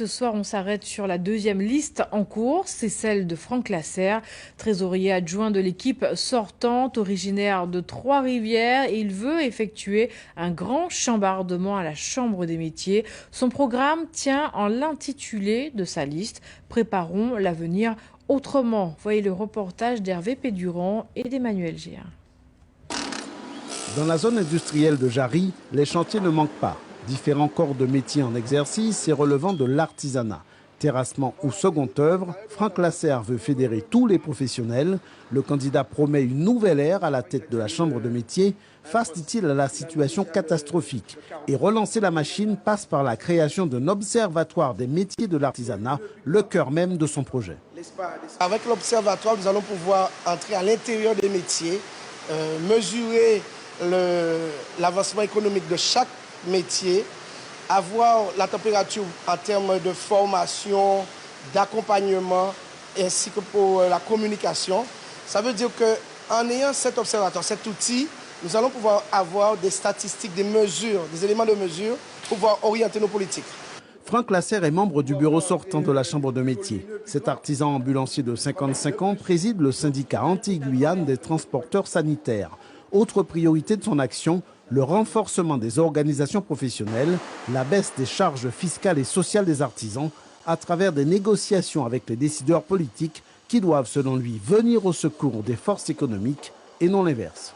Ce soir, on s'arrête sur la deuxième liste en cours, c'est celle de Franck Lasserre, trésorier adjoint de l'équipe sortante, originaire de Trois-Rivières. Il veut effectuer un grand chambardement à la Chambre des métiers. Son programme tient en l'intitulé de sa liste « Préparons l'avenir autrement ». Voyez le reportage d'Hervé Pédurand et d'Emmanuel Géin. Dans la zone industrielle de Jarry, les chantiers ne manquent pas. Différents corps de métiers en exercice et relevant de l'artisanat. Terrassement ou second œuvre, Franck Lasserre veut fédérer tous les professionnels. Le candidat promet une nouvelle ère à la tête de la Chambre de métiers face, dit-il, à la situation catastrophique. Et relancer la machine passe par la création d'un observatoire des métiers de l'artisanat, le cœur même de son projet. Avec l'observatoire, nous allons pouvoir entrer à l'intérieur des métiers, mesurer l'avancement économique de chaque métier, avoir la température en termes de formation, d'accompagnement, ainsi que pour la communication. Ça veut dire qu'en ayant cet observatoire, cet outil, nous allons pouvoir avoir des statistiques, des mesures, des éléments de mesure pour pouvoir orienter nos politiques. Franck Lasserre est membre du bureau sortant de la Chambre de métiers. Cet artisan ambulancier de 55 ans préside le syndicat Antilles-Guyane des transporteurs sanitaires. Autre priorité de son action, le renforcement des organisations professionnelles, la baisse des charges fiscales et sociales des artisans à travers des négociations avec les décideurs politiques qui doivent, selon lui, venir au secours des forces économiques et non l'inverse.